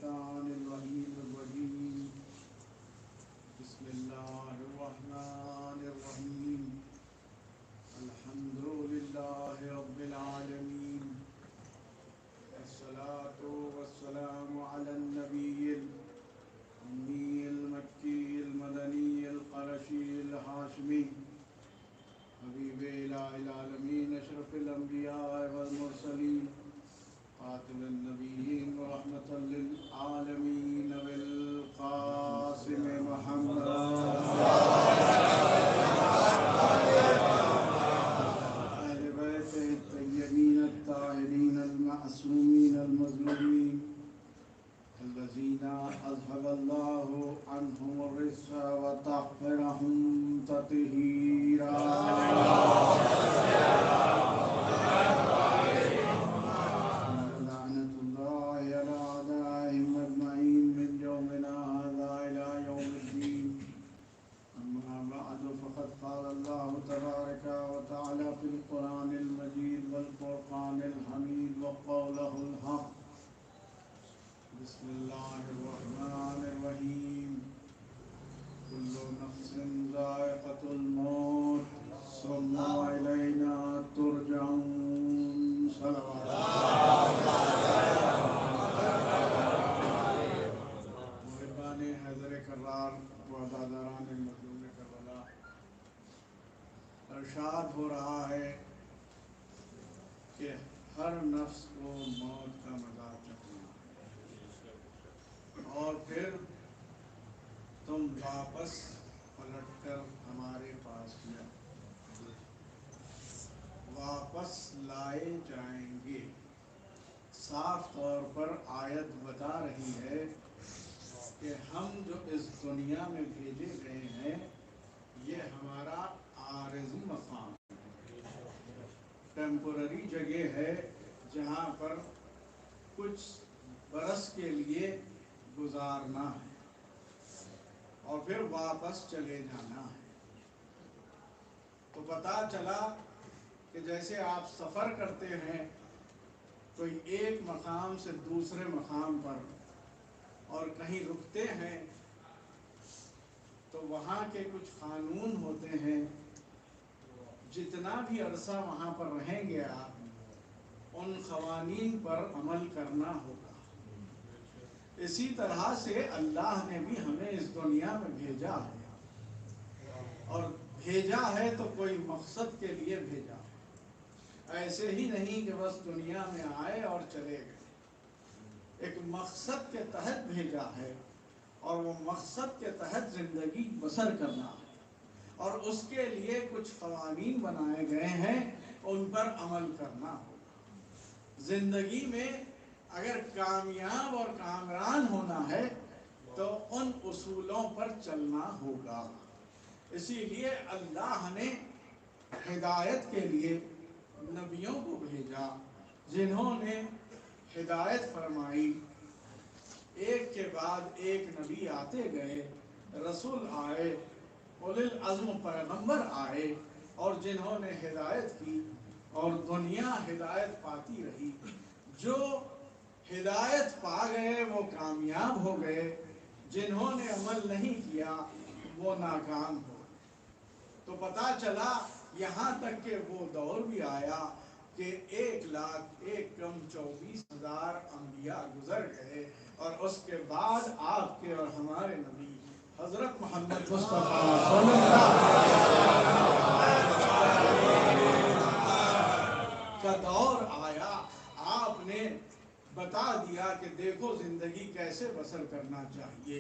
الشيطان اللعين الرجيم. بسم الله الرحمن الرحيم. الحمد لله رب العالمين، والصلاة والسلام على النبي الأمي المكي المدني القرشي الهاشمي حبيب إله العالمين أشرف الأنبياء والمرسلين خاتم النبيين ورحمة للعالمين بالقاسم محمد أهل بيته الطيبين الطاهرين المعصومين المظلومين الذين أذهب الله عنهم الرجس وطهرهم تطهيرا. لعنة الله على أعدائهم أجمعين من يومنا هذا إلى يوم الدين. أما بعد فقد قال الله تبارك وتعالى في القرآن المجيد والفرقان الحميد وقوله الحق. بسم الله الرحمن الرحيم. كل نفس ذائقة الموت ثم إلينا ترجعون. صلوات محبان حیدر کرار و عزاداران مظلوم کربلا، ارشاد ہو رہا ہے کہ ہر نفس کو موت کا مزہ چکھنا اور پھر تم واپس پلٹ کر ہمارے پاس واپس لائے جائیں گے. صاف طور پر آیت بتا رہی ہے کہ ہم جو اس دنیا میں بھیجے گئے ہیں یہ ہمارا عارضی مقام ٹیمپورری جگہ ہے جہاں پر کچھ برس کے لیے گزارنا ہے اور پھر واپس چلے جانا ہے. تو پتہ چلا کہ جیسے آپ سفر کرتے ہیں تو ایک مقام سے دوسرے مقام پر اور کہیں رکتے ہیں تو وہاں کے کچھ قانون ہوتے ہیں، جتنا بھی عرصہ وہاں پر رہیں گے آپ ان قوانین پر عمل کرنا ہوگا. اسی طرح سے اللہ نے بھی ہمیں اس دنیا میں بھیجا ہے اور بھیجا ہے تو کوئی مقصد کے لیے بھیجا ہے. ایسے ہی نہیں کہ بس دنیا میں آئے اور چلے گئے. ایک مقصد کے تحت بھیجا ہے اور وہ مقصد کے تحت زندگی بسر کرنا ہے اور اس کے لیے کچھ قوانین بنائے گئے ہیں، ان پر عمل کرنا ہوگا. زندگی میں اگر کامیاب اور کامران ہونا ہے تو ان اصولوں پر چلنا ہوگا. اسی لیے اللہ نے ہدایت کے لیے نبیوں کو بھیجا جنہوں نے ہدایت فرمائی. ایک کے بعد ایک نبی آتے گئے، رسول آئے، اولو العزم پیغمبر آئے اور جنہوں نے ہدایت کی اور دنیا ہدایت پاتی رہی. جو ہدایت پا گئے وہ کامیاب ہو گئے، جنہوں نے عمل نہیں کیا وہ ناکام ہو. تو پتہ چلا یہاں تک کہ وہ دور بھی آیا کہ 1,24,000 انبیاء گزر گئے اور اس کے بعد آپ کے اور ہمارے نبی حضرت محمد مصطفیٰ صلی اللہ علیہ وسلم کا دور آیا. آپ نے بتا دیا کہ دیکھو زندگی کیسے بسر کرنا چاہیے.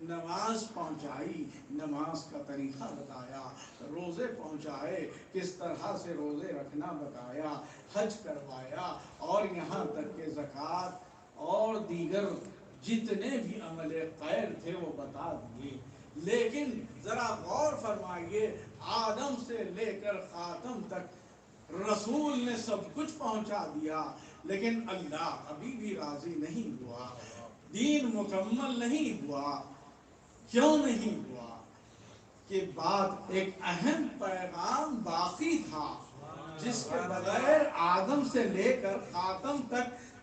نماز پہنچائی، نماز کا طریقہ بتایا. روزے پہنچائے، کس طرح سے روزے رکھنا بتایا. حج کروایا اور یہاں تک کہ زکوٰۃ اور دیگر جتنے بھی عمل خیر تھے وہ بتا دیے. لیکن ذرا غور فرمائیے، آدم سے لے کر خاتم تک رسول نے سب کچھ پہنچا دیا لیکن اللہ ابھی بھی راضی نہیں ہوا. دین مکمل نہیں ہوا. کیوں نہیں ہوا؟ کہ بات ایک اہم پیغام باقی تھا جس کے بغیر آدم سے لے کر خاتم تک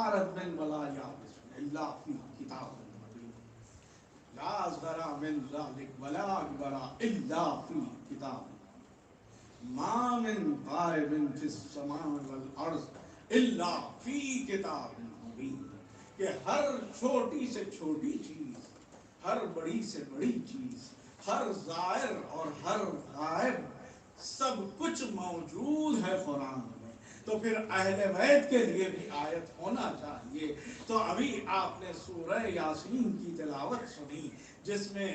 أثارت من ولا يابس إلا في كتاب مبين لا أصغر من ذلك ولا أكبر إلا في كتاب ما من غائب في السماء والأرض إلا في كتاب مبين کہ ہر چھوٹی سے چھوٹی چیز، ہر بڑی سے بڑی چیز، ہر ظاہر اور ہر غائب سب کچھ موجود ہے قرآن میں۔ تو پھر اہل بیت کے لیے بھی آیت ہونا چاہیے۔ تو ابھی آپ نے سورہ یاسین کی تلاوت سنی جس میں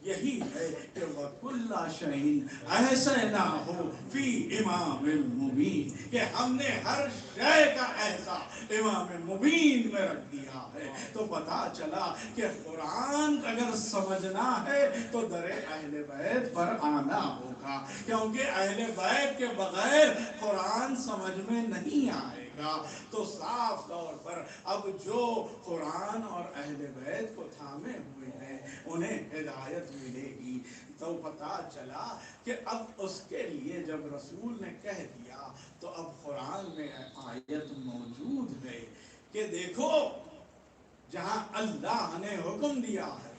یہی ہے کہ وَكُلَّ شَيْءٍ أَحْصَيْنَاهُ فِي إِمَامٍ مُبِينٍ کہ ہم نے ہر شے کا احصا امام مبین میں رکھ دیا ہے۔ تو پتہ چلا کہ قرآن اگر سمجھنا ہے تو در اہل بیت پر آنا ہوگا، کیونکہ اہل بیت کے بغیر قرآن سمجھ میں نہیں آئے گا۔ تو صاف طور پر اب جو قرآن اور اہل بیت کو تھامے ہوئے ہیں انہیں ہدایت ملے گی۔ تو پتہ چلا کہ اب اس کے لیے جب رسول نے کہہ دیا تو اب قرآن میں آیت موجود ہے کہ دیکھو جہاں اللہ نے حکم دیا ہے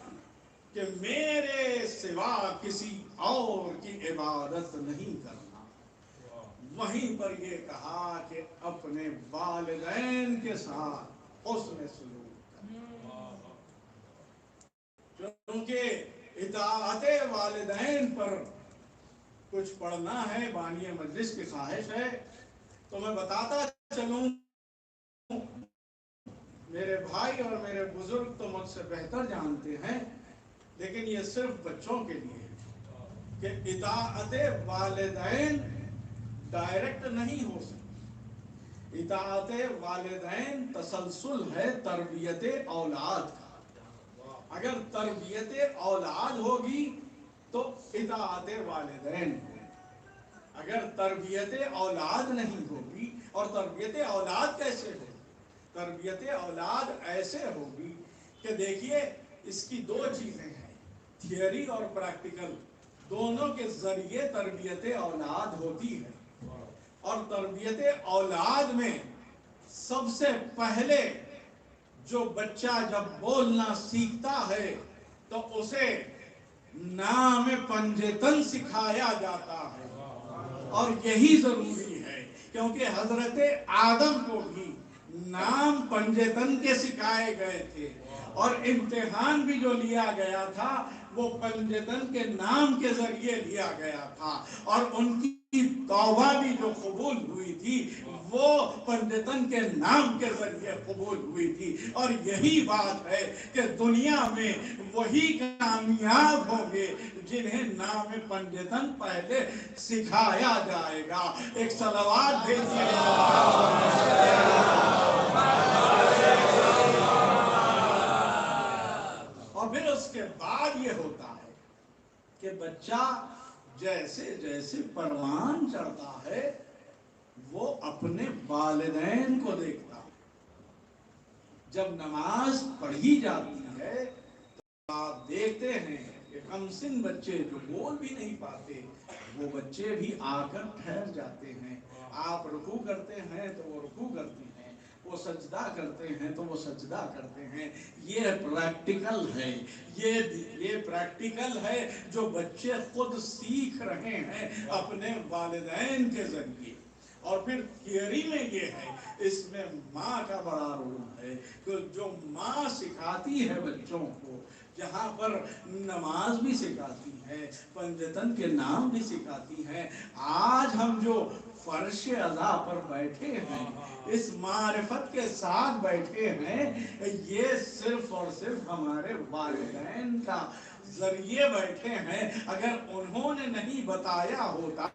کہ میرے سوا کسی اور کی عبادت نہیں کرنا، وہیں پر یہ کہا کہ اپنے والدین کے ساتھ حسن سلوک کرنا، کیونکہ اطاعت والدین پر کچھ پڑھنا ہے، بانی مجلس کی خواہش ہے تو میں بتاتا چلوں، میرے بھائی اور میرے بزرگ تو مجھ سے بہتر جانتے ہیں، لیکن یہ صرف بچوں کے لیے ہے کہ اطاعت والدین ڈائریکٹ نہیں ہو سکتی۔ اطاعت والدین تسلسل ہے تربیت اولاد کا۔ اگر تربیت اولاد ہوگی تو اطاعت والدین ہوگی، اگر تربیت اولاد نہیں ہوگی، اور تربیت اولاد کیسے ہوگی؟ تربیت اولاد ایسے ہوگی کہ دیکھیے اس کی دو چیزیں ہیں، تھیوری اور پریکٹیکل، دونوں کے ذریعے تربیت اولاد ہوتی ہے۔ اور تربیت اولاد میں سب سے پہلے جو بچہ جب بولنا سیکھتا ہے تو اسے نام پنجتن سکھایا جاتا ہے، اور یہی ضروری ہے کیونکہ حضرت آدم کو بھی نام پنجتن کے سکھائے گئے تھے، اور امتحان بھی جو لیا گیا تھا وہ پنجتن کے نام کے ذریعے لیا گیا تھا، اور ان کی توبہ بھی جو قبول ہوئی تھی وہ پنجتن کے نام کے ذریعے قبول ہوئی تھی۔ اور یہی بات ہے کہ دنیا میں وہی کامیاب ہوں گے جنہیں نام پنجتن پہلے سکھایا جائے گا۔ ایک صلوات بھیجیے۔ اور پھر اس کے بعد یہ ہوتا ہے کہ بچہ جیسے جیسے پروان چڑھتا ہے وہ اپنے والدین کو دیکھتا ہے۔ جب نماز پڑھی جاتی ہے تو آپ دیکھتے ہیں کہ کم سن بچے جو بول بھی نہیں پاتے وہ بچے بھی آ کر ٹھہر جاتے ہیں۔ آپ رکوع کرتے ہیں تو وہ رکوع کرتے ہیں، وہ سجدہ کرتے ہیں تو وہ سجدہ کرتے ہیں۔ یہ پریکٹیکل ہے، یہ پریکٹیکل ہے جو بچے خود سیکھ رہے ہیں اپنے والدین کے ذریعے۔ اور پھر تھیوری میں یہ ہے، اس میں ماں کا بڑا رول ہے کہ جو ماں سکھاتی ہے بچوں کو، جہاں پر نماز بھی سکھاتی ہے، پنجتن کے نام بھی سکھاتی ہے۔ آج ہم جو فرش ادا پر بیٹھے ہیں، اس معرفت کے ساتھ بیٹھے ہیں، یہ صرف اور صرف ہمارے والدین کا ذریعے بیٹھے ہیں۔ اگر انہوں نے نہیں بتایا ہوتا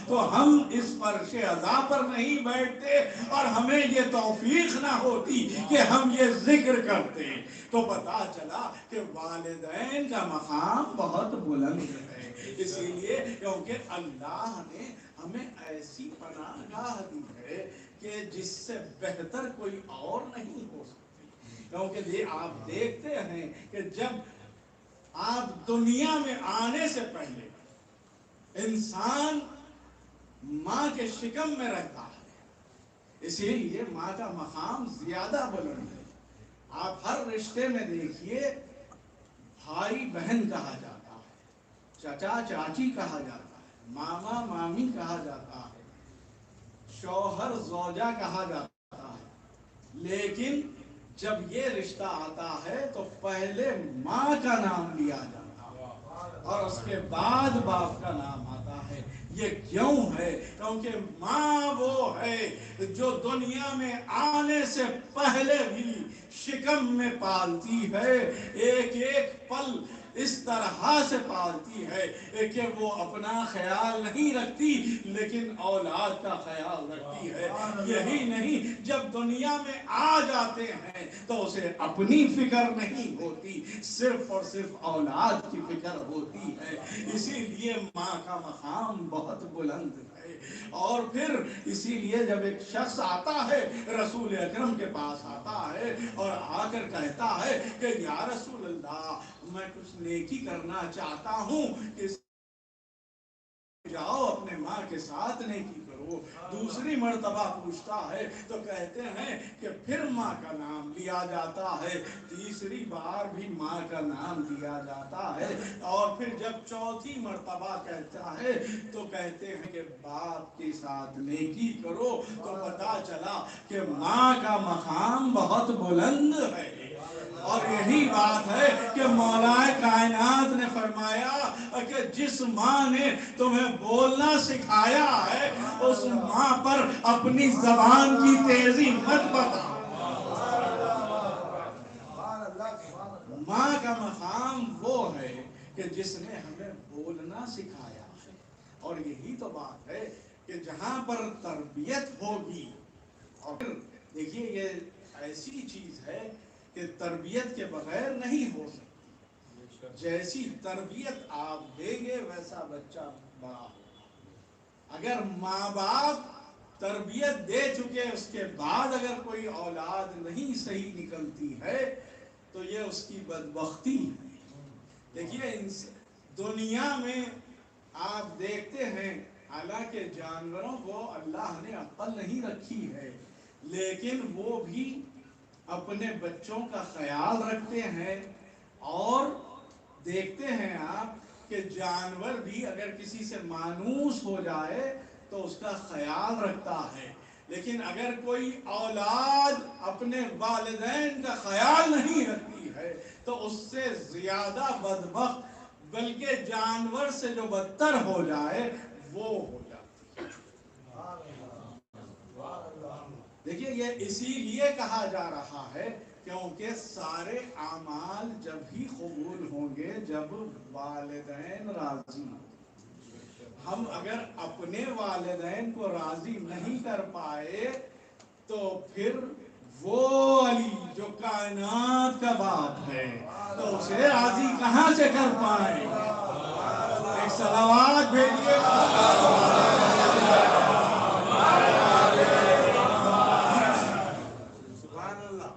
تو ہم اس فرش ادا پر نہیں بیٹھتے اور ہمیں یہ توفیق نہ ہوتی کہ ہم یہ ذکر کرتے۔ تو پتہ چلا کہ والدین کا مقام بہت بلند ہے، اسی لیے کیونکہ اللہ نے ہمیں ایسی پناہ گاہ دی ہے کہ جس سے بہتر کوئی اور نہیں ہو سکتی۔ کیونکہ آپ دیکھتے ہیں کہ جب آپ دنیا میں آنے سے پہلے انسان ماں کے شکم میں رہتا ہے، اسی لیے ماں کا مقام زیادہ بلند ہے. آپ ہر رشتے میں دیکھیے بھائی بہن کہا جاتا ہے, چچا چاچی کہا جاتا ہے, ماما مامی کہا جاتا ہے, شوہر زوجہ کہا جاتا ہے. لیکن جب یہ رشتہ آتا ہے تو پہلے ماں کا نام لیا جاتا ہے اور اس کے بعد باپ کا نام آتا ہے. یہ کیوں ہے؟ کیونکہ ماں وہ ہے جو دنیا میں آنے سے پہلے بھی شکم میں پالتی ہے, ایک ایک پل اس طرح سے پالتی ہے کہ وہ اپنا خیال نہیں رکھتی لیکن اولاد کا خیال رکھتی ہے. یہی نہیں, جب دنیا میں آ جاتے ہیں تو اسے اپنی فکر نہیں ہوتی, صرف اور صرف اولاد کی فکر ہوتی ہے. اسی لیے ماں کا مقام بہت بلند ہے. اور پھر اسی لیے جب ایک شخص آتا ہے رسول اکرم کے پاس آتا ہے اور آ کر کہتا ہے کہ یا رسول اللہ میں کچھ نیکی کرنا چاہتا ہوں, کہ جاؤ اپنے ماں کے ساتھ نیکی کرو. دوسری مرتبہ پوچھتا ہے تو کہتے ہیں کہ پھر ماں کا نام لیا جاتا ہے, تیسری بار بھی ماں کا نام لیا جاتا ہے, اور پھر جب چوتھی مرتبہ کہتا ہے تو کہتے ہیں کہ باپ کے ساتھ نیکی کرو. تو پتا چلا کہ ماں کا مقام بہت بلند ہے. اور یہی بات ہے کہ مولا کائنات نے فرمایا کہ جس ماں نے تمہیں بولنا سکھایا ہے اس ماں پر اپنی زبان کی تیزی مت بتا. ماں کا مقام وہ ہے کہ جس نے ہمیں بولنا سکھایا ہے. اور یہی تو بات ہے کہ جہاں پر تربیت ہوگی, اور پھر دیکھیے یہ ایسی چیز ہے کہ تربیت کے بغیر نہیں ہو سکتی. جیسی تربیت آپ دیں گے ویسا بچہ بڑا ہوگا. اگر ماں باپ تربیت دے چکے اس کے بعد اگر کوئی اولاد نہیں صحیح نکلتی ہے تو یہ اس کی بدبختی ہے. دیکھیے دنیا میں آپ دیکھتے ہیں حالانکہ جانوروں کو اللہ نے عقل نہیں رکھی ہے لیکن وہ بھی اپنے بچوں کا خیال رکھتے ہیں. اور دیکھتے ہیں آپ کہ جانور بھی اگر کسی سے مانوس ہو جائے تو اس کا خیال رکھتا ہے. لیکن اگر کوئی اولاد اپنے والدین کا خیال نہیں رکھتی ہے تو اس سے زیادہ بدبخت بلکہ جانور سے جو بدتر ہو جائے وہ ہو جاتی ہے. دیکھیے یہ اسی لیے کہا جا رہا ہے کیونکہ سارے اعمال جب ہی قبول ہوں گے جب والدین راضی ہوں. ہم اگر اپنے والدین کو راضی نہیں کر پائے تو پھر وہ علی جو کائنات کا باپ ہے تو اسے راضی کہاں سے کر پائیں. ایک صلوات بھیجیے. سبحان اللہ.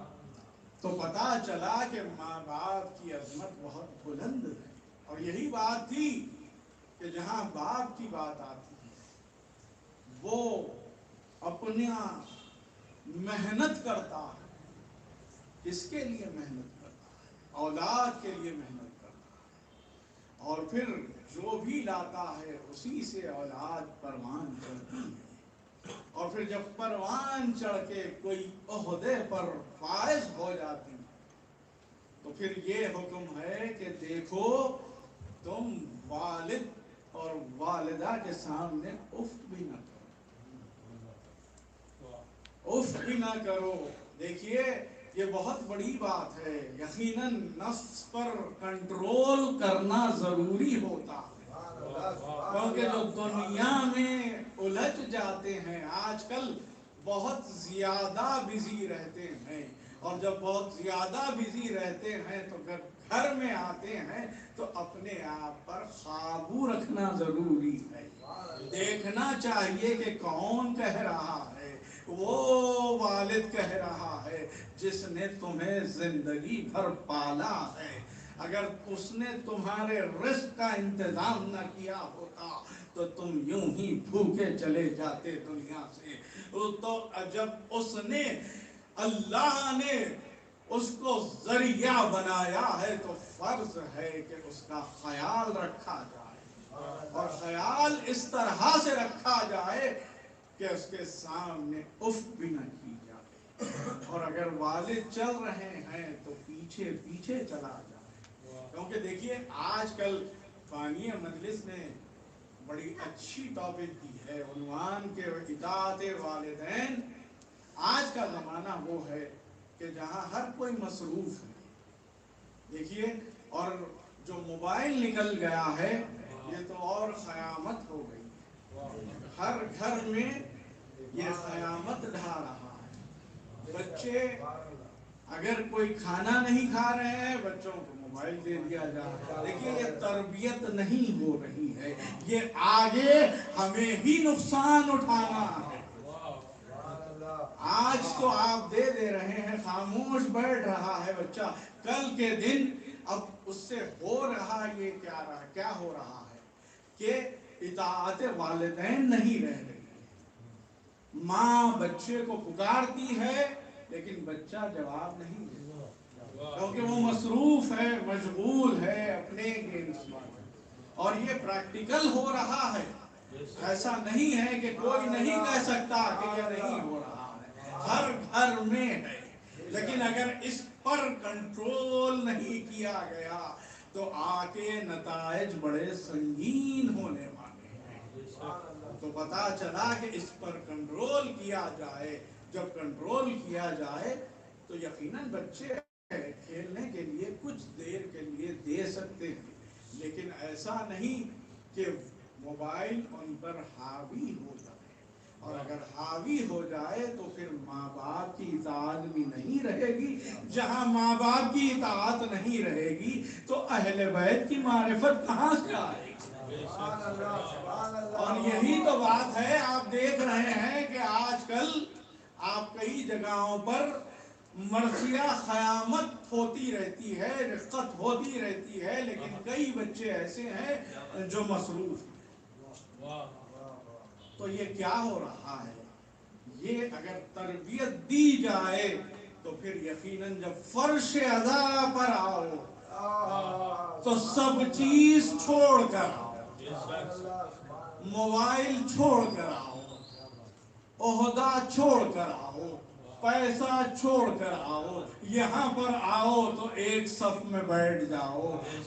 تو پتا چلا کہ ماں باپ کی عظمت بہت بلند ہے. اور یہی بات تھی کہ جہاں باپ کی بات آتی ہے وہ اپنا محنت کرتا ہے. کس کے لیے محنت کرتا ہے؟ اولاد کے لیے محنت کرتا ہے. اور پھر جو بھی لاتا ہے اسی سے اولاد پروان چڑھتی ہے. اور پھر جب پروان چڑھ کے کوئی عہدے پر فائز ہو جاتی تو پھر یہ حکم ہے کہ دیکھو تم والد اور والدہ کے سامنے اف بھی نہ کرو, اف بھی نہ کرو. دیکھیے یہ بہت بڑی بات ہے. یقیناً نفس پر کنٹرول کرنا ضروری ہوتا ہے کیونکہ جو دنیا میں الجھ جاتے ہیں آج کل بہت زیادہ بزی رہتے ہیں. اور جب بہت زیادہ بزی رہتے ہیں تو گھر میں آتے ہیں تو اپنے آپ پر قابو رکھنا ضروری ہے. دیکھنا چاہیے کہ کون کہہ رہا ہے. وہ والد کہہ رہا ہے جس نے تمہیں زندگی بھر پالا ہے. اگر اس نے تمہارے رزق کا انتظام نہ کیا ہوتا تو تم یوں ہی بھوکے چلے جاتے دنیا سے. تو جب اس نے اللہ نے اس کو ذریعہ بنایا ہے تو فرض ہے کہ اس کا خیال رکھا جائے, اور خیال اس طرح سے رکھا جائے کہ اس کے سامنے اف بھی نہ کی جائے, اور اگر والد چل رہے ہیں تو پیچھے پیچھے چلا جائے. کیونکہ دیکھیے آج کل بانی مجلس نے بڑی اچھی ٹاپک دی ہے عنوان کے اطاعت والدین. آج کا زمانہ وہ ہے کہ جہاں ہر کوئی مصروف ہے. دیکھیے, اور جو موبائل نکل گیا ہے یہ تو اور قیامت ہو گئی. ہر گھر میں یہ قیامت ڈھا رہا ہے. بچے اگر کوئی کھانا نہیں کھا رہے ہیں بچوں کو موبائل دے دیا جا رہا ہے. دیکھیے یہ تربیت نہیں ہو رہی ہے, یہ آگے ہمیں ہی نقصان اٹھانا ہے. آج تو آپ دے رہے ہیں, خاموش بیٹھ رہا ہے بچہ, کل کے دن اب اس سے ہو رہا یہ کیا ہو رہا ہے کہ اطاعت والدین نہیں رہ رہی. ماں بچے کو پکارتی ہے لیکن بچہ جواب نہیں دیتا, کیونکہ وہ مصروف ہے, مشغول ہے اپنے گیمز میں. اور یہ پریکٹیکل ہو رہا ہے, ایسا نہیں ہے کہ کوئی نہیں کہہ سکتا کہ یہ نہیں ہو رہا ہے, ہر گھر میں ہے. لیکن اگر اس پر کنٹرول نہیں کیا گیا تو آگے نتائج بڑے سنگین ہونے والے ہیں. تو پتا چلا کہ اس پر کنٹرول کیا جائے. جب کنٹرول کیا جائے تو یقیناً بچے کھیلنے کے لیے کچھ دیر کے لیے دے سکتے ہیں, لیکن ایسا نہیں کہ موبائل ان پر حاوی ہو جائے. اور اگر حاوی ہو جائے تو پھر ماں باپ کی اطاعت بھی نہیں رہے گی. جہاں ماں باپ کی اطاعت نہیں رہے گی تو اہل بیت کی معرفت کہاں سے آئے گی؟ اور یہی تو بات ہے. آپ دیکھ رہے ہیں کہ آج کل آپ کئی جگہوں پر مرثیہ قیامت ہوتی رہتی ہے, رقت ہوتی رہتی ہے, لیکن کئی بچے ایسے ہیں جو مصروف ہیں. تو یہ کیا ہو رہا ہے؟ یہ اگر تربیت دی جائے تو پھر یقیناً جب فرش عزا پر آؤ تو سب چیز چھوڑ کر آؤ, موبائل چھوڑ کر آؤ, عہدہ چھوڑ کر آؤ, پیسہ چھوڑ کر آؤ. یہاں پر آؤ تو ایک صف میں بیٹھ جاؤ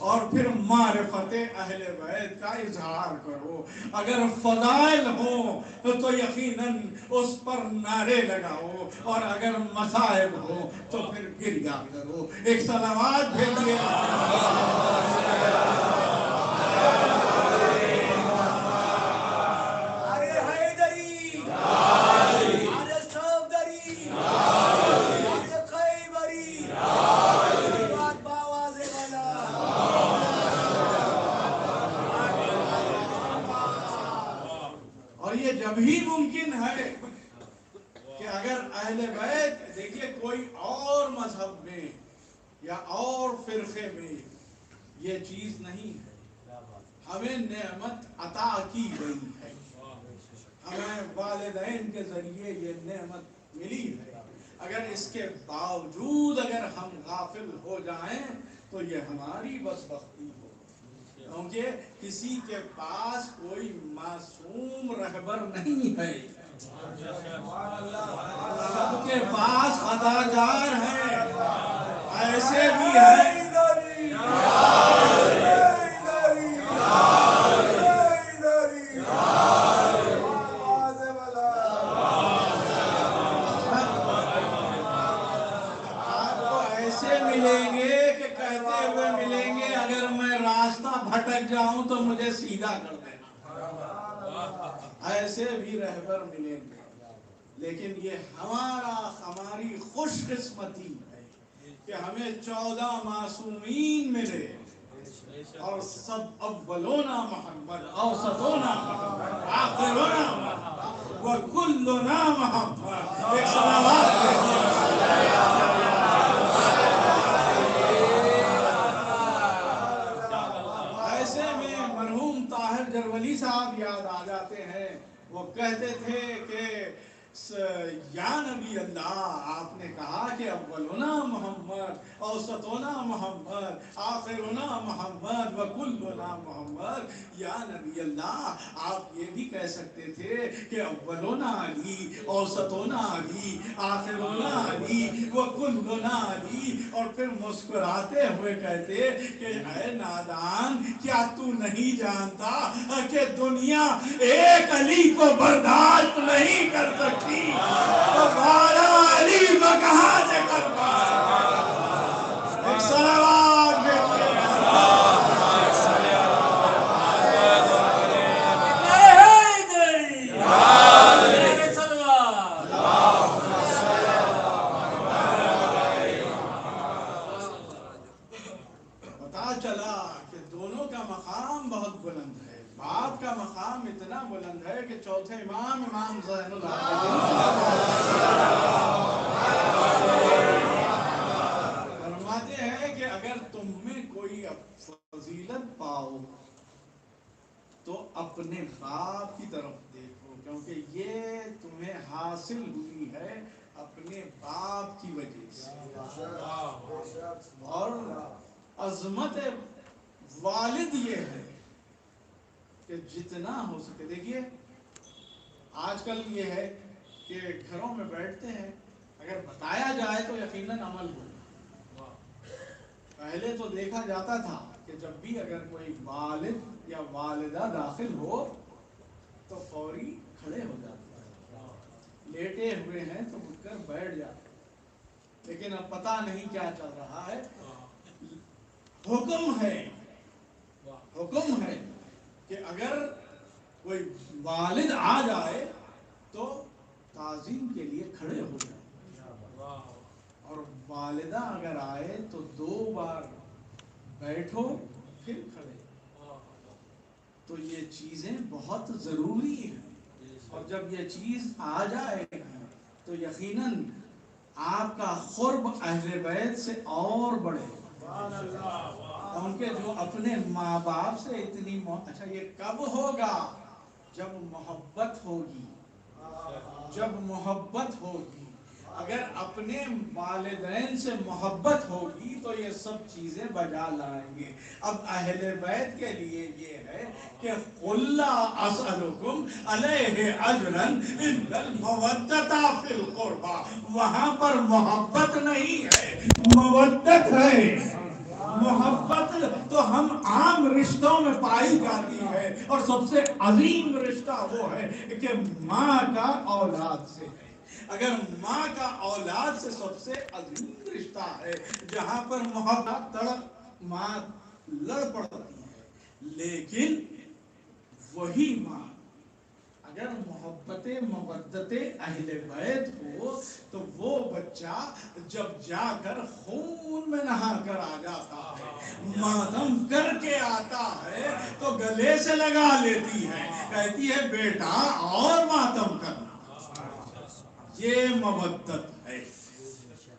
اور پھر معرفت اہل بیت کا اظہار کرو. اگر فضائل ہو تو یقیناً اس پر نعرے لگاؤ, اور اگر مصائب ہو تو پھر گریہ کرو. ایک صلوات بھیجیے. جب ہی ممکن ہے کہ اگر اہل بیت, دیکھیے کوئی اور مذہب میں یا اور فرقے میں یہ چیز نہیں ہے. ہمیں نعمت عطا کی گئی ہے, ہمیں والدین کے ذریعے یہ نعمت ملی ہے. اگر اس کے باوجود اگر ہم غافل ہو جائیں تو یہ ہماری بدبختی ہو, کیونکہ کسی کے پاس کوئی معصوم رہبر نہیں ہے. سب کے پاس اداکار ہیں, ایسے بھی ہیں. ملیں گے کہ کہتے ہوئے ملیں گے اگر میں راستہ بھٹک جاؤں تو مجھے سیدھا کر دینا. ایسے بھی رہبر ملیں گے, لیکن یہ ہماری خوش قسمتی ہے کہ ہمیں 14 معصومین ملے, اور سب اولونا محمد, اوسطونا محمد, آخرونا محمد, وکلنا محمد. ایک صلوات وہ کہتے تھے کہ یا نبی اللہ، آپ نے کہا کہ اولنا محمد، اوسطنا محمد، آخرنا محمد، وکلنا محمد۔ یا نبی اللہ، آپ یہ بھی کہہ سکتے تھے کہ اولنا علی، اوسطنا علی، آخرنا علی، وکلنا علی، اور پھر مسکراتے ہوئے کہتے کہ اے نادان، کیا تو نہیں جانتا کہ دنیا ایک علی کو برداشت نہیں کر سکتی، تو 12 علی کو کہاں سے کر پائے؟ ایک صلوات بھیجیے۔ پتا چلا کہ دونوں کا مقام بہت بلند ہے۔ باپ کا مقام اتنا بلند ہے کہ چوتھے امام زین العابدین فرماتے ہیں کہ اگر تم میں کوئی فضیلت پاؤ تو اپنے باپ کی طرف دیکھو، کیونکہ یہ تمہیں حاصل ہوئی ہے اپنے باپ کی وجہ سے۔ اور عظمت والد یہ ہے کہ جتنا ہو سکے، دیکھیے آج کل یہ ہے کہ گھروں میں بیٹھتے ہیں، اگر بتایا جائے تو یقیناً عمل ہو۔ پہلے تو دیکھا جاتا تھا کہ جب بھی اگر کوئی والد یا والدہ داخل ہو تو فوری کھڑے ہو جاتے ہیں، لیٹے ہوئے ہیں تو اٹھ کر بیٹھ جاتے ہیں۔ لیکن اب پتہ نہیں کیا چل رہا ہے۔ حکم ہے کہ اگر کوئی والد آ جائے تو تعظیم کے لیے کھڑے ہو جائے، اور والدہ اگر آئے تو 2 بار بیٹھو پھر کھڑے۔ تو یہ چیزیں بہت ضروری ہیں، اور جب یہ چیز آ جائے تو یقیناً آپ کا قرب اہل بیت سے اور بڑھے۔ ان کے جو اپنے ماں باپ سے اتنی اچھا، یہ کب ہوگا؟ جب محبت ہوگی، جب محبت ہوگی۔ اگر اپنے والدین سے محبت ہوگی تو یہ سب چیزیں بجا لائیں گے۔ اب اہل بیت کے لیے یہ ہے کہ قُل لَا أَسْأَلُكُمْ عَلَيْهِ أَجْرًا إِلَّا الْمَوَدَّةَ فِي الْقُرْبَى۔ وہاں پر محبت نہیں ہے، مودت ہے۔ محبت تو ہم عام رشتوں میں پائی جاتی ہے، اور سب سے عظیم رشتہ وہ ہے کہ ماں کا اولاد سے ہے۔ اگر ماں کا اولاد سے سب سے عظیم رشتہ ہے، جہاں پر محبت تڑپ ماں لڑ پڑتی ہے، لیکن وہی ماں اگر محبت مودت اہل بیت ہو تو وہ بچہ جب جا کر خون میں نہا کر آ جاتا ہے، ماتم کر کے آتا ہے تو گلے سے لگا لیتی ہے، کہتی ہے بیٹا اور ماتم کرنا۔ یہ مودت ہے،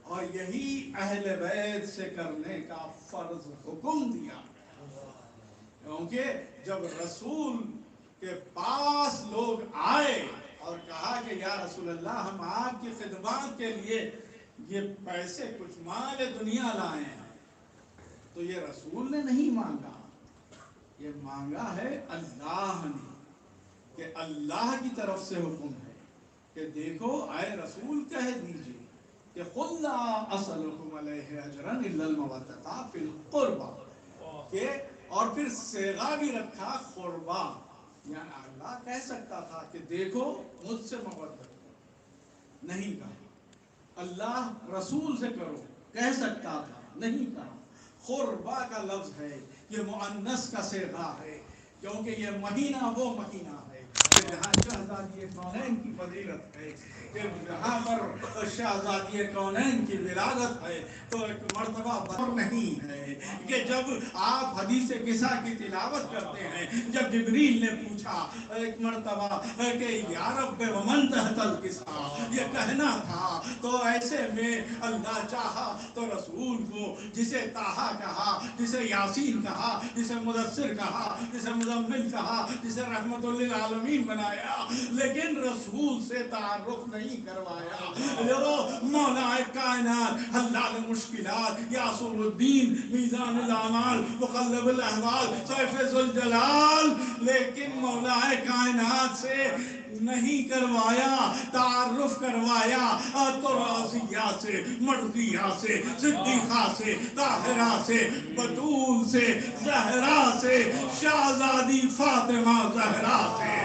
اور یہی اہل بیت سے کرنے کا فرض حکم دیا، کیونکہ جب رسول کے پاس لوگ آئے اور کہا کہ یا رسول اللہ، ہم آپ کی خدمات کے لیے یہ پیسے کچھ مال دنیا لائے ہیں، تو یہ رسول نے نہیں مانگا، یہ مانگا ہے اللہ نے، کہ اللہ کی طرف سے حکم ہے کہ دیکھو اے رسول کہہ دیجئے کہ قُل لَا أَسْأَلُكُمْ عَلَيْهِ أَجْرًا إِلَّا الْمَوَدَّةَ فِي الْقُرْبَى، کہ اور پھر صیغہ بھی رکھا قربا، یعنی اللہ کہہ سکتا تھا کہ دیکھو مجھ سے مودت کرو، نہیں کہا۔ اللہ رسول سے کرو، کہہ سکتا تھا، نہیں کہا۔ قربا کا لفظ ہے، یہ مؤنث کا صیغہ ہے، کیونکہ یہ مہینہ وہ مہینہ ہے کہ جہاں شہزادی کونین کی فضیلت ہے، کہ جہاں پر شہزادی کونین کی ولادت ہے، تو ایک مرتبہ بر نہیں ہے کہ جب آپ حدیث قصہ کی تلاوت کرتے ہیں، جب جبریل نے پوچھا ایک مرتبہ کہ یا رب ومن تحت القصہ، یہ کہنا تھا، تو ایسے میں اللہ چاہا تو رسول کو جسے طٰہٰ کہا، جسے یاسین کہا، جسے مدثر کہا، جسے مزمل کہا، جسے رحمت للعالمین بنایا، لیکن رسول سے تعارف نہیں کروایا۔ مولا کائنات، حلال مشکلات، یاسر الدین، میزان الاعمال، مقلب الاحوال، سیف ذوالجلال، لیکن مولا کائنات سے نہیں کروایا، تعارف کروایا تو رازیہ سے، مرضیہ سے، صدیقہ سے، طاہرہ سے، بطول سے، زہرا سے، شہزادی فاطمہ زہرا سے۔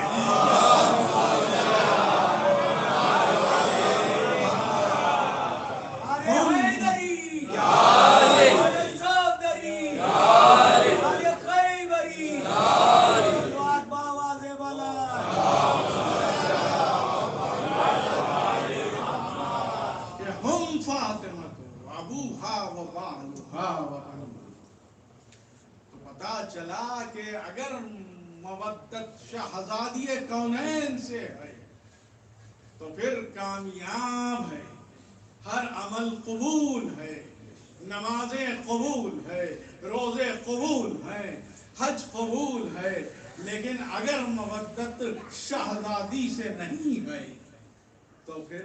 چلا کہ اگر مودت شہزادی کونین سے ہے تو پھر کامیاب ہے، ہر عمل قبول ہے، نمازیں قبول ہے، روزے قبول ہیں، حج قبول ہے، لیکن اگر مودت شہزادی سے نہیں ہے تو پھر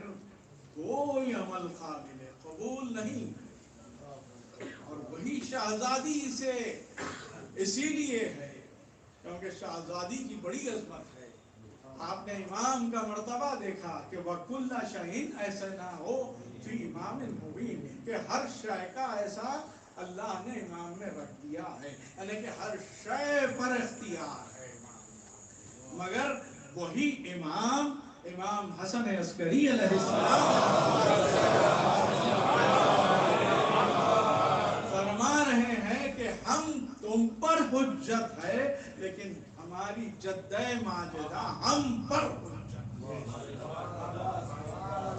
کوئی عمل قابل قبول نہیں۔ اور وہی شہزادی سے اسی لیے ہے کیونکہ شہزادی کی بڑی عظمت ہے۔ آپ نے امام کا مرتبہ دیکھا کہ وَكُلَّ شَيْءٍ ایسا نہ ہو فی امام مبین، کہ ہر شے کا ایسا اللہ نے امام میں رکھ دیا ہے، یعنی کہ ہر شے پر اختیار ہے امام، مگر وہی امام حسن عسکری علیہ السلام فرما رہے ہیں کہ ہم تم پر حجت ہے لیکن ہماری جدہ ماجدہ ہم پر حجت ہے۔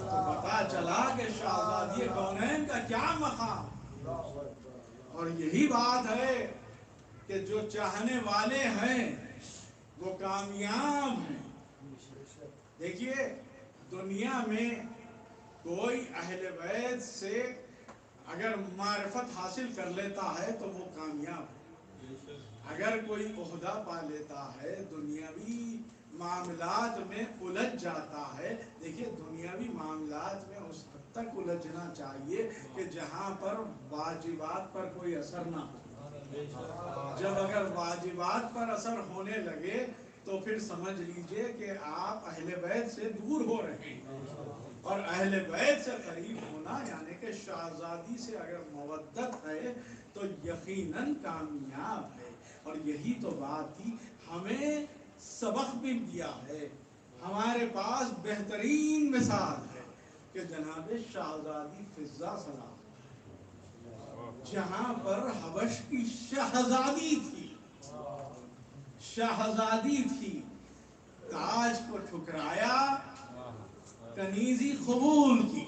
تو پتا چلا کہ شہزادی کونین کا کیا مقام، اور یہی بات ہے کہ جو چاہنے والے ہیں وہ کامیاب ہیں۔ دیکھیے دنیا میں کوئی اہل بیت سے اگر معرفت حاصل کر لیتا ہے تو وہ کامیاب ہے، اگر کوئی عہدہ پا لیتا ہے، دنیاوی معاملات میں الجھ جاتا ہے۔ دیکھیے دنیاوی معاملات میں اس حد تک الجھنا چاہیے کہ جہاں پر واجبات پر کوئی اثر نہ ہو۔ جب اگر واجبات پر اثر ہونے لگے تو پھر سمجھ لیجئے کہ آپ اہل بیت سے دور ہو رہے ہیں، اور اہل بیت سے قریب ہونا یعنی کہ شہزادی سے اگر مودت ہے تو یقیناً کامیاب ہے۔ اور یہی تو بات تھی، ہمیں سبق بھی دیا ہے، ہمارے پاس بہترین مثال ہے کہ جناب شہزادی فضہ سلام جہاں پر حبش کی شہزادی تھی، تاج کو ٹھکرایا، کنیزی قبول کی۔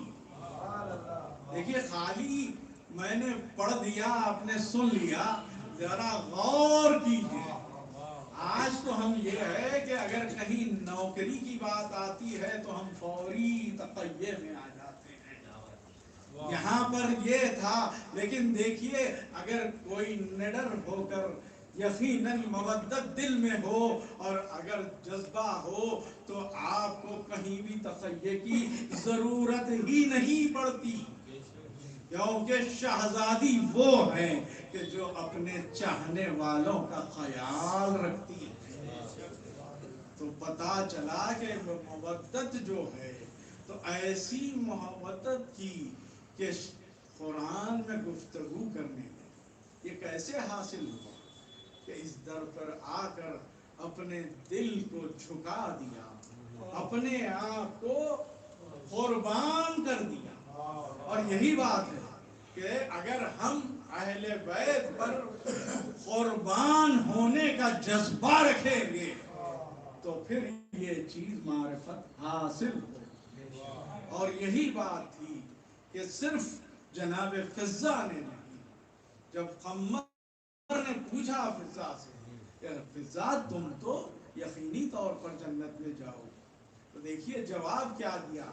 دیکھیے خالی میں نے پڑھ دیا، آپ نے سن لیا، ذرا غور کیجیے۔ آج تو ہم یہ ہے کہ اگر کہیں نوکری کی بات آتی ہے تو ہم فوری تقیے میں آ جاتے ہیں، یہاں پر یہ تھا۔ لیکن دیکھیے اگر کوئی نڈر ہو کر یقیناً مودت دل میں ہو اور اگر جذبہ ہو تو آپ کو کہیں بھی تقیے کی ضرورت ہی نہیں پڑتی، کیونکہ شہزادی وہ ہیں کہ جو اپنے چاہنے والوں کا خیال رکھتی ہے۔ تو پتا چلا کہ مودت جو ہے تو ایسی محبت کی کہ قرآن میں گفتگو کرنے میں یہ کیسے حاصل ہوا کہ اس در پر آ کر اپنے دل کو جھکا دیا، اپنے آپ کو قربان کر دیا۔ اور یہی بات ہے کہ اگر ہم اہل بیت پر قربان ہونے کا جذبہ رکھیں گے تو پھر یہ چیز معرفت حاصل ہو۔ اور یہی بات تھی کہ صرف جناب فضہ نے نہیں، جب قمر نے پوچھا فضہ سے کہ فضہ تم تو یقینی طور پر جنت میں جاؤ، تو دیکھیے جواب کیا دیا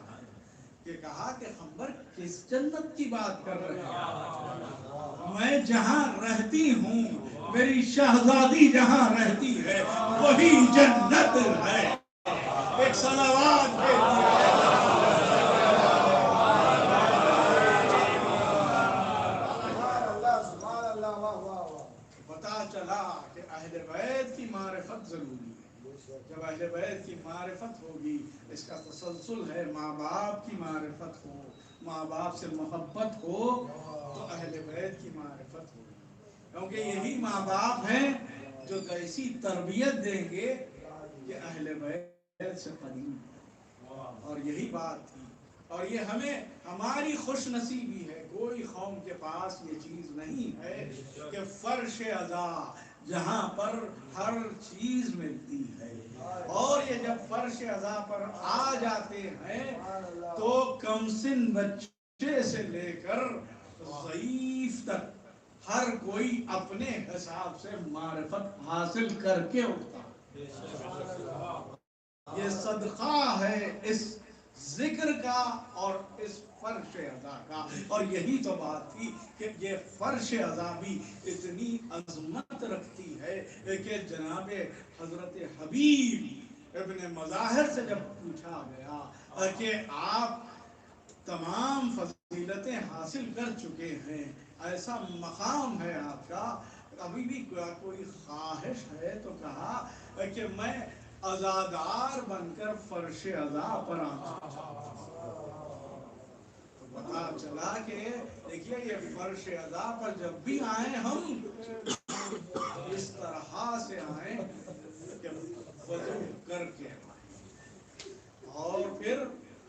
کہ کہا کہ قمر کس جنت کی بات کر رہے ہیں؟ میں جہاں رہتی ہوں میری شہزادی جہاں رہتی ہے وہی جنت ہے. ایک صلوات کے پتا چلا کہ اہل بیت کی معرفت ضروری ہے. جب اہل بیت کی معرفت ہوگی اس کا تسلسل ہے ماں باپ کی معرفت ہو, ماں باپ سے محبت ہو تو اہل بیت کی معرفت ہوگی. کیونکہ یہی ماں باپ ہیں جو ایسی تربیت دیں گے کہ اہل بیت سے قریب. اور یہی بات تھی اور یہ ہمیں ہماری خوش نصیبی ہے. کوئی قوم کے پاس یہ چیز نہیں ہے کہ فرش عزا جہاں پر ہر چیز ملتی ہے. اور یہ جب فرش عزا پر آ جاتے ہیں تو کمسن بچے سے لے کر ضعیف تک ہر کوئی اپنے حساب سے معرفت حاصل کر کے اٹھتا. یہ صدقہ ہے اس ذکر کا اور اس فرش عزا کا. اور یہی تو بات تھی کہ یہ فرش عزا بھی اتنی عظمت رکھتی ہے کہ جناب حضرت حبیب ابن مظاہر سے جب پوچھا گیا کہ آپ تمام فضیلتیں حاصل کر چکے ہیں, ایسا مقام ہے آپ کا, ابھی بھی کوئی خواہش ہے؟ تو کہا کہ میں عزادار بن کر فرش عزا پر آنا چاہتا ہوں. تو پتا چلا کہ دیکھیے یہ فرش عزا پر جب بھی آئیں ہم اس طرح سے آئیں کہ وضو کر کے آئیں. اور پھر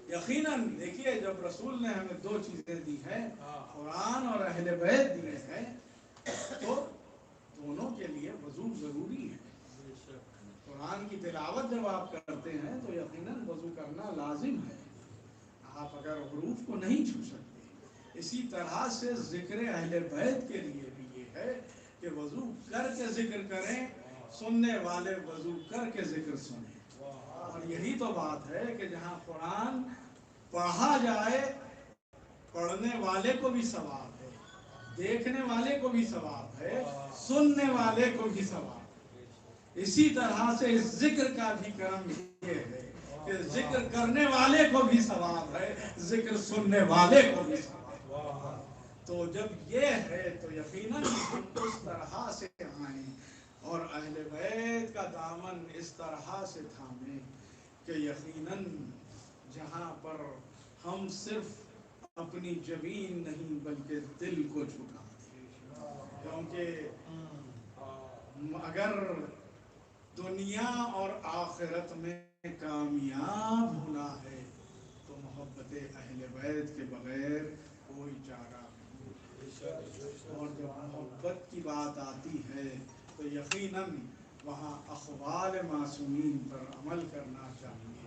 یقیناً دیکھیے جب رسول نے ہمیں دو چیزیں دی ہیں, قرآن اور اہل بیت دیے ہیں, تو دونوں کے لیے وضو ضروری ہے. قرآن کی تلاوت جب آپ کرتے ہیں تو یقیناً وضو کرنا لازم ہے. آپ اگر حروف کو نہیں چھو سکتے. اسی طرح سے ذکر اہل بیت کے لیے بھی یہ ہے کہ وضو کر کے ذکر کریں, سننے والے وضو کر کے ذکر سنیں. اور یہی تو بات ہے کہ جہاں قرآن پڑھا جائے پڑھنے والے کو بھی ثواب ہے, دیکھنے والے کو بھی ثواب ہے, سننے والے کو بھی ثواب ہے. اسی طرح سے اس ذکر کا بھی کرم یہ ہے کہ ذکر کرنے والے کو بھی ثواب ہے, ذکر سننے والے کو بھی ثواب ہے. تو جب یہ ہے تو یقیناً ہم اس طرح سے آئیں اور اہل بیت کا دامن اس طرح سے تھامیں کہ یقیناً جہاں پر ہم صرف اپنی زمین نہیں بلکہ دل کو جھکا دیں. کیونکہ اگر دنیا اور آخرت میں کامیاب ہونا ہے تو محبت اہل بیت کے بغیر کوئی چارہ نہیں. اور جب محبت کی بات آتی ہے تو یقیناً وہاں اقوال معصومین پر عمل کرنا چاہیے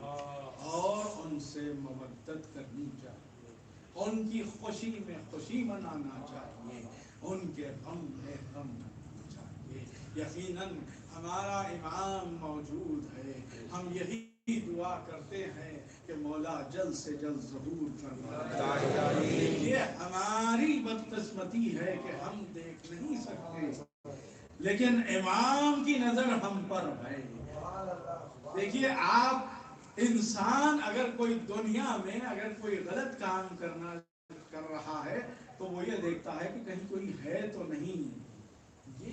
اور ان سے مودت کرنی چاہیے, ان کی خوشی میں خوشی منانا چاہیے, ان کے غم میں غم منانا چاہیے. یقیناً ہمارا امام موجود ہے, ہم یہی دعا کرتے ہیں کہ مولا جلد سے جلد ظہور فرمائے. یہ ہماری بدقسمتی ہے کہ ہم دیکھ نہیں سکتے لیکن امام کی نظر ہم پر ہے. دیکھیے آپ انسان اگر کوئی دنیا میں اگر کوئی غلط کام کر رہا ہے تو وہ یہ دیکھتا ہے کہ کہیں کوئی ہے تو نہیں, یہ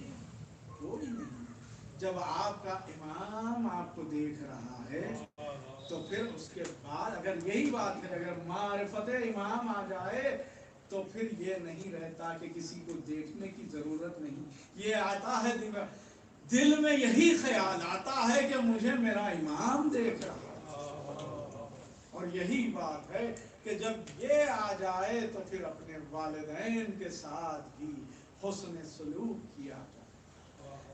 کوئی نہیں. جب آپ کا امام آپ کو دیکھ رہا ہے تو پھر اس کے بعد اگر یہی بات ہے, اگر معرفت امام آ جائے تو پھر یہ نہیں رہتا کہ کسی کو دیکھنے کی ضرورت نہیں. یہ آتا ہے دل میں یہی خیال آتا ہے کہ مجھے میرا امام دیکھ رہا ہے. اور یہی بات ہے کہ جب یہ آ جائے تو پھر اپنے والدین کے ساتھ بھی حسن سلوک کیا جائے.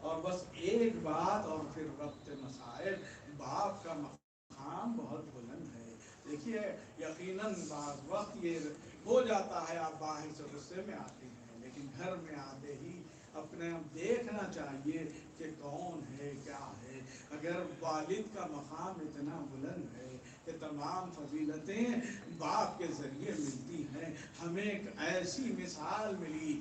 اور بس ایک بات اور پھر ربط مسائل, باپ کا مقام بہت بلند ہے. دیکھیے یقیناً بعض وقت یہ ہو جاتا ہے آپ باہر سے غصے میں آتے ہیں لیکن گھر میں آتے ہی اپنے دیکھنا چاہیے کہ کون ہے کیا ہے. اگر والد کا مقام اتنا بلند ہے کہ تمام فضیلتیں باپ کے ذریعے ملتی ہیں, ہمیں ایک ایسی مثال ملی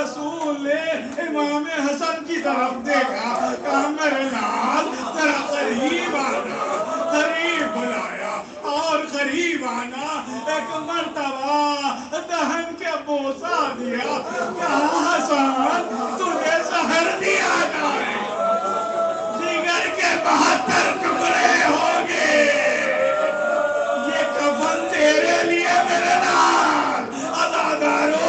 رسول نے امام حسن کی طرف دیکھا، کہا میرے لال ذرا قریب آنا، قریب بلایا اور قریب آنا، ایک مرتبہ دہن کے بوسہ دیا، کہا حسن تجھے زہر دیا جائے، جگر کے 72 ٹکڑے ہوں گے، یہ کفن تیرے لیے میرے لال، عزادارو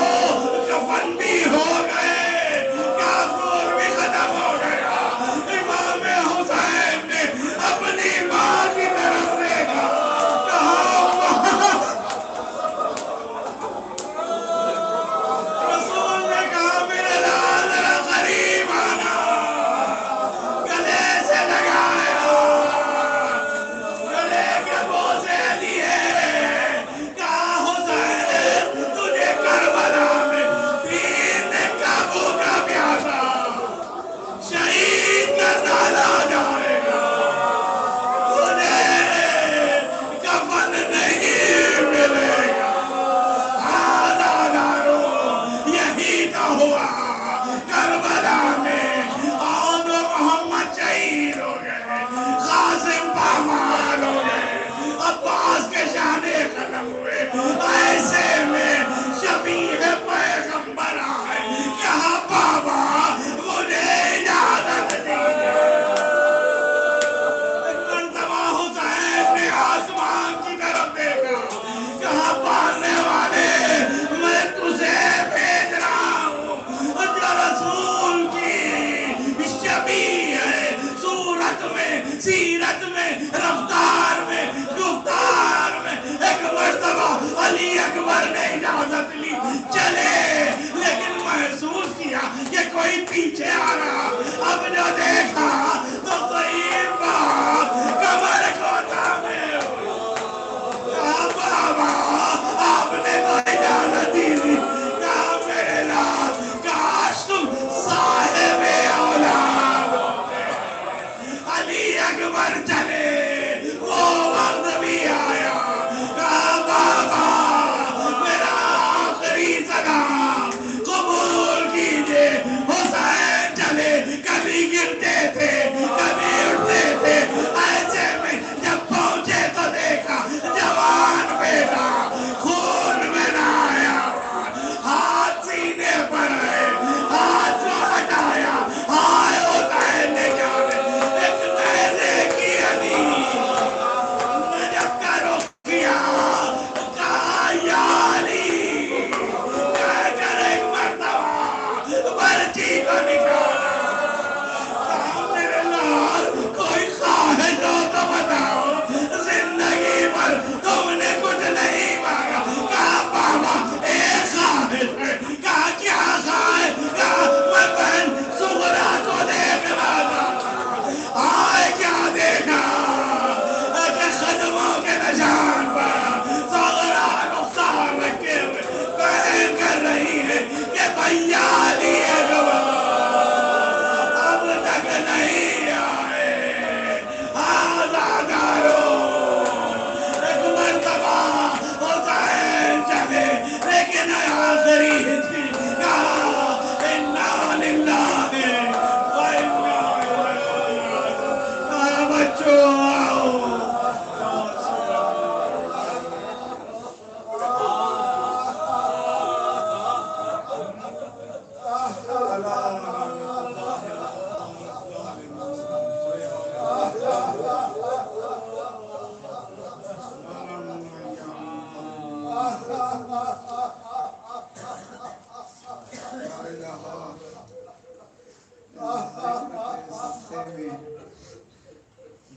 کفن بھی ہو گئے، کافور بھی ختم ہو گیا۔ امام حسین نے اپنی ماں کی طرف دیکھا، رسول نے کہا میرے لال ذرا قریب آنا، گلے سے لگایا، گلے کے بوسے دیے، کہا حسین تجھے کربلا میں پیر نے کعبوں کا پیاسا شہید کر ڈالا جائے گا، تجھے کفن نہیں ملے گا۔ یہی تو ہوا کربلا میں، اور محمد شہید ہو گئے، قاسم پامال ہو گئے، عباس کے شانے ختم ہوئے، ایسے میں شفیع پیغمبر آئے، کہا بابا مجھے اجازت دیجیے۔ مرتبہ حسین نے آسمان کی طرف دیکھا، کہا مارنے والے میں تجھے بھیج رہا ہوں، جو رسول کی شبیہ ہے، صورت میں، سیرت میں، رفتار میں، گفتار میں۔ ایک مرتبہ علی اکبر نے اجازت لی چلے، لیکن محسوس کیا کہ کوئی پیچھے آ رہا، اب جو دیکھا تو قریب بات کمر کو تھامے ہوئے، کہا بابا آپ نے تو اجازت دی تھی، کہا میرے لال کاش تم صاحب اولاد ہوتے۔ علی اکبر چلے، وہ وقت بھی آیا، کہا بابا میرا آخری سلام قبول کیجئے۔ حسین چلے، کبھی گرتے تھے کبھی اٹھتے تھے، ایسے میں جب پہنچے تو دیکھا جوان بیٹا خون میں نہایا، ہاتھ سینے پر ہے، ہاتھ کو ہٹایا، ہائے حسین نے جانے ایک نیزے کی علی نجف کا رخ کیا، کہا یا علی، کہہ کر ایک مرتبہ برچی کو نکالا، کہا میرے لال کوئی خواہش ہو تو بتاؤ، زندگی پر تم نے کچھ نہیں مانگا، کہا بابا ایک خواہش ہے، کہا کیا خواہش، کہا میں بہن سغرا کو دیکھنا تھا، آئے کیا دیکھا کہ خدموں کے نشان پر سغرا رخسار رکھے ہوئے بہن کر رہی ہے کہ بھیا علی اکبر اب تک نہیں آئے، آزادارو۔ ایک مرتبہ حسین چلے، لیکن آخری ہجری کہا انا للہ و انا الیہ راجعون، کہا بچوں آؤ،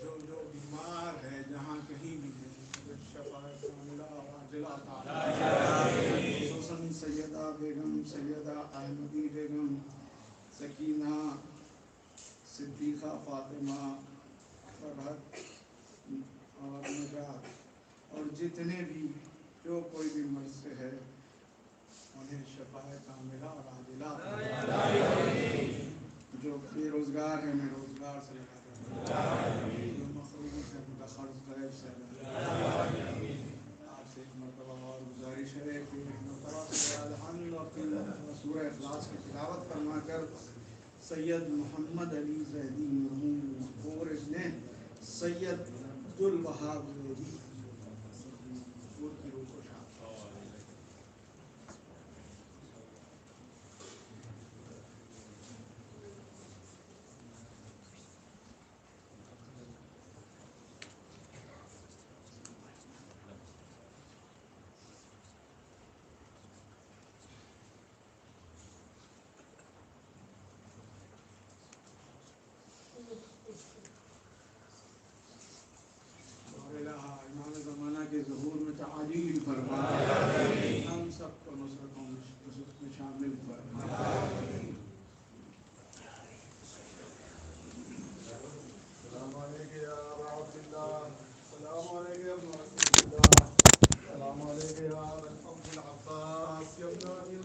جو بیمار ہے جہاں کہیں بھی ہے، شفاعت کاملہ عاجلہ عطا، خصوصاً سیدہ بیگم، سیدہ احمدی بیگم، سکینہ، صدیقہ فاطمہ، فرحت اور نجات، اور جتنے بھی جو کوئی بھی مرض سے ہے انہیں شفاعت کاملہ اور عاجلہ عطا، جو بے روزگار ہے میں روزگار سے لگا دیں، جو مخروض ہے ان کا قرض غیب سے ادا، آپ سے ایک مرتبہ اور گزارش ہے کہ ایک مرتبہ الحمد سورہ اخلاص کی تلاوت فرما کر سید محمد علی زیدی مرحوم اور ابن سید عبدالوہاب زیدی کی روح کو شاد امام زمانہ کے ظہور میں تعالیل فرما، ہم سب کو نصرتوں میں شامل فرما۔ السلام علیکم یا ابا عبداللہ، السلام علیکم یا ابن رسول اللہ، السلام علیکم یا ابن عباس، یا ابن